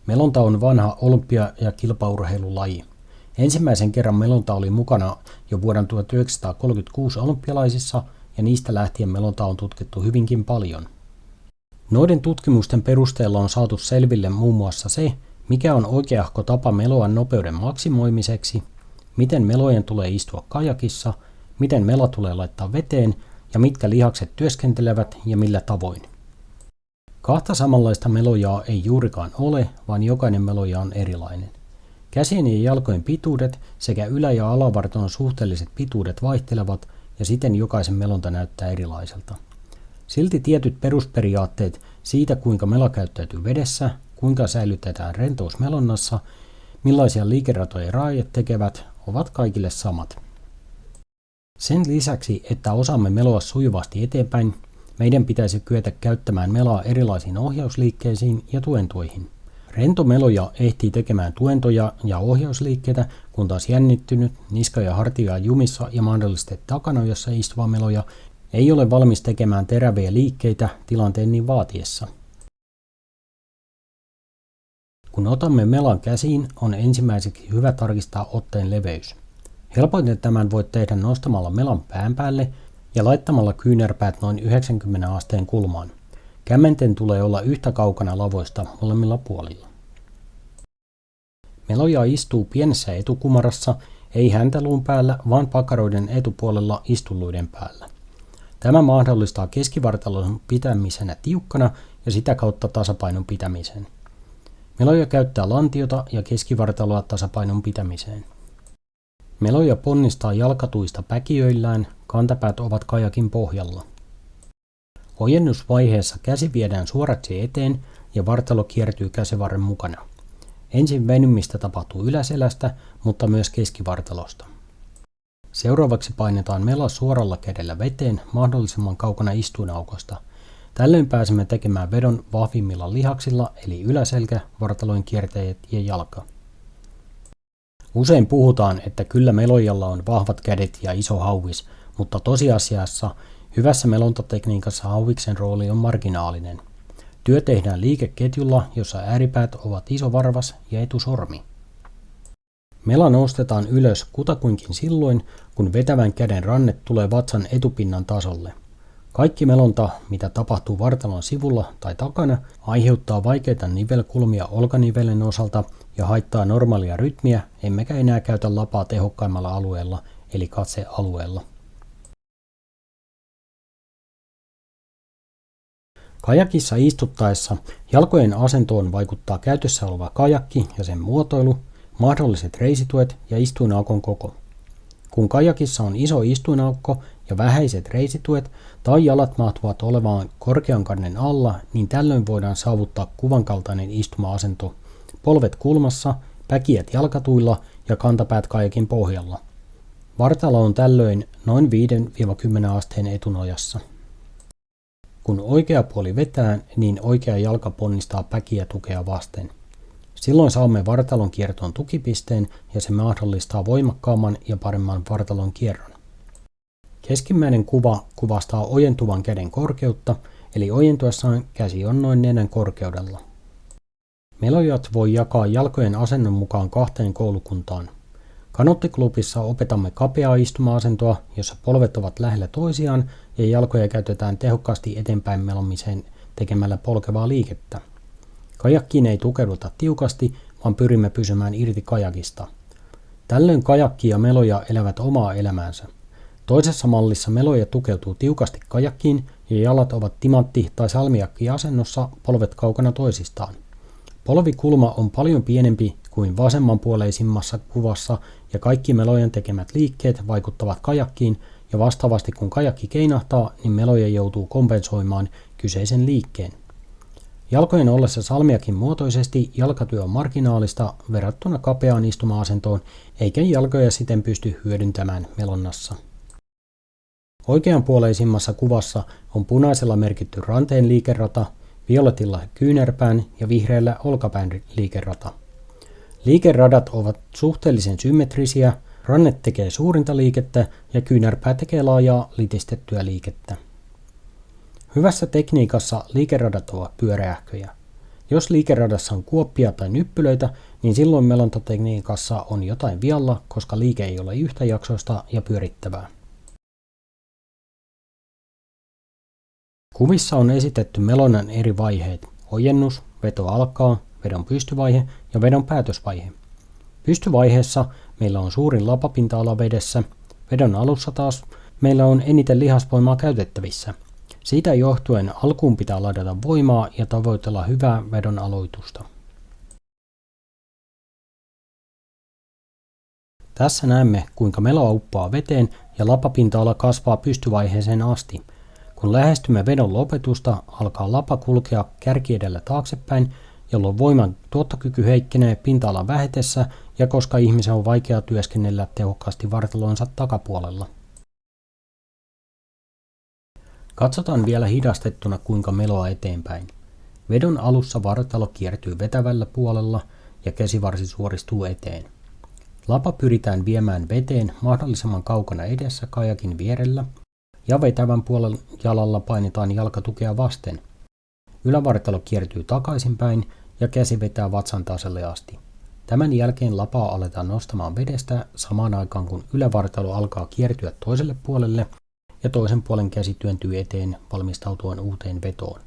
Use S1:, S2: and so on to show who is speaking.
S1: Melonta on vanha olympia- ja kilpaurheilulaji. Ensimmäisen kerran melonta oli mukana jo vuoden 1936 olympialaisissa ja niistä lähtien melonta on tutkittu hyvinkin paljon. Noiden tutkimusten perusteella on saatu selville muun muassa se, mikä on oikeahko tapa meloa nopeuden maksimoimiseksi, miten melojen tulee istua kajakissa, miten mela tulee laittaa veteen ja mitkä lihakset työskentelevät ja millä tavoin. Kahta samanlaista melojaa ei juurikaan ole, vaan jokainen meloja on erilainen. Käsien ja jalkojen pituudet sekä ylä- ja alavartalon suhteelliset pituudet vaihtelevat ja siten jokaisen melonta näyttää erilaiselta. Silti tietyt perusperiaatteet siitä, kuinka mela käyttäytyy vedessä, kuinka säilytetään rentous melonnassa, millaisia liikeratoja raajat tekevät, ovat kaikille samat. Sen lisäksi, että osaamme meloa sujuvasti eteenpäin, meidän pitäisi kyetä käyttämään melaa erilaisiin ohjausliikkeisiin ja tuentoihin. Rento meloja ehtii tekemään tuentoja ja ohjausliikkeitä, kun taas jännittynyt, niska- ja hartia jumissa ja mahdollisesti takanojassa istuva meloja ei ole valmis tekemään teräviä liikkeitä tilanteen niin vaatiessa. Kun otamme melan käsiin, on ensimmäiseksi hyvä tarkistaa otteen leveys. Helpoiten tämän voit tehdä nostamalla melan pään päälle ja laittamalla kyynärpäät noin 90 asteen kulmaan. Kämmenten tulee olla yhtä kaukana lavoista molemmilla puolilla. Meloja istuu pienessä etukumarassa, ei häntäluun päällä, vaan pakaroiden etupuolella istuluiden päällä. Tämä mahdollistaa keskivartalon pitämisenä tiukkana ja sitä kautta tasapainon pitämisen. Meloja käyttää lantiota ja keskivartaloa tasapainon pitämiseen. Meloja ponnistaa jalkatuista päkiöillään, kantapäät ovat kajakin pohjalla. Ojennusvaiheessa käsi viedään suoraksi eteen ja vartalo kiertyy käsivarren mukana. Ensin venymistä tapahtuu yläselästä, mutta myös keskivartalosta. Seuraavaksi painetaan mela suoralla kädellä veteen mahdollisimman kaukana istuinaukosta. Tällöin pääsemme tekemään vedon vahvimmilla lihaksilla eli yläselkä, vartalojen kiertäjät ja jalka. Usein puhutaan, että kyllä melojalla on vahvat kädet ja iso hauvis, mutta tosiasiassa hyvässä melontatekniikassa hauviksen rooli on marginaalinen. Työ tehdään liikeketjulla, jossa ääripäät ovat iso varvas ja etusormi. Mela nostetaan ylös kutakuinkin silloin, kun vetävän käden ranne tulee vatsan etupinnan tasolle. Kaikki melonta, mitä tapahtuu vartalon sivulla tai takana, aiheuttaa vaikeita nivelkulmia olkanivelen osalta ja haittaa normaalia rytmiä, emmekä enää käytä lapaa tehokkaimmalla alueella, eli katsealueella. Kajakissa istuttaessa jalkojen asentoon vaikuttaa käytössä oleva kajakki ja sen muotoilu, mahdolliset reisituet ja istuinaukon koko. Kun kajakissa on iso istuinaukko ja vähäiset reisituet tai jalat mahtuvat olevaan korkean kannen alla, niin tällöin voidaan saavuttaa kuvan kaltainen istuma-asento, polvet kulmassa, päkiät jalkatuilla ja kantapäät kajakin pohjalla. Vartalo on tällöin noin 5-10 asteen etunojassa. Kun oikea puoli vetää, niin oikea jalka ponnistaa päkiä tukea vasten. Silloin saamme vartalon kiertoon tukipisteen ja se mahdollistaa voimakkaamman ja paremman vartalon kierron. Keskimmäinen kuva kuvastaa ojentuvan käden korkeutta, eli ojentuessaan käsi on noin nenän korkeudella. Melojat voi jakaa jalkojen asennon mukaan 2 koulukuntaan. Kanoottiklubissa opetamme kapeaa istuma-asentoa, jossa polvet ovat lähellä toisiaan ja jalkoja käytetään tehokkaasti eteenpäin melomiseen tekemällä polkevaa liikettä. Kajakkiin ei tukeuduta tiukasti, vaan pyrimme pysymään irti kajakista. Tällöin kajakki ja meloja elävät omaa elämäänsä. Toisessa mallissa meloja tukeutuu tiukasti kajakkiin ja jalat ovat timantti- tai salmiakki-asennossa, polvet kaukana toisistaan. Polvikulma on paljon pienempi kuin vasemmanpuoleisimmassa kuvassa ja kaikki melojen tekemät liikkeet vaikuttavat kajakkiin ja vastaavasti kun kajakki keinahtaa, niin meloja joutuu kompensoimaan kyseisen liikkeen. Jalkojen ollessa salmiakin muotoisesti jalkatyö on marginaalista verrattuna kapeaan istuma-asentoon, eikä jalkoja siten pysty hyödyntämään melonnassa. Oikeanpuoleisimmassa kuvassa on punaisella merkitty ranteen liikerata, violetilla kyynärpään ja vihreällä olkapään liikerata. Liikeradat ovat suhteellisen symmetrisiä, ranne tekee suurinta liikettä ja kyynärpää tekee laajaa litistettyä liikettä. Hyvässä tekniikassa liikeradat ovat pyöreähköjä. Jos liikeradassa on kuoppia tai nyppylöitä, niin silloin melontatekniikassa on jotain vialla, koska liike ei ole yhtäjaksoista ja pyörittävää. Kuvissa on esitetty melonnan eri vaiheet: ojennus, veto alkaa, vedon pystyvaihe ja vedon päätösvaihe. Pystyvaiheessa meillä on suurin lapapinta-ala vedessä, vedon alussa taas meillä on eniten lihasvoimaa käytettävissä. Siitä johtuen alkuun pitää ladata voimaa ja tavoitella hyvää vedon aloitusta. Tässä näemme, kuinka melo uppoaa veteen ja lapapinta-ala kasvaa pystyvaiheeseen asti. Kun lähestymme vedon lopetusta, alkaa lapa kulkea kärki edellä taaksepäin, jolloin voiman tuottokyky heikkenee pinta-alan vähetessä ja koska ihmisen on vaikea työskennellä tehokkaasti vartalonsa takapuolella. Katsotaan vielä hidastettuna, kuinka meloa eteenpäin. Vedon alussa vartalo kiertyy vetävällä puolella ja käsivarsi suoristuu eteen. Lapa pyritään viemään veteen mahdollisimman kaukana edessä kajakin vierellä ja vetävän puolen jalalla painetaan jalkatukea vasten. Ylävartalo kiertyy takaisinpäin ja käsi vetää vatsan tasalle asti. Tämän jälkeen lapaa aletaan nostamaan vedestä samaan aikaan kun ylävartalo alkaa kiertyä toiselle puolelle ja toisen puolen käsi työntyy eteen valmistautuen uuteen vetoon.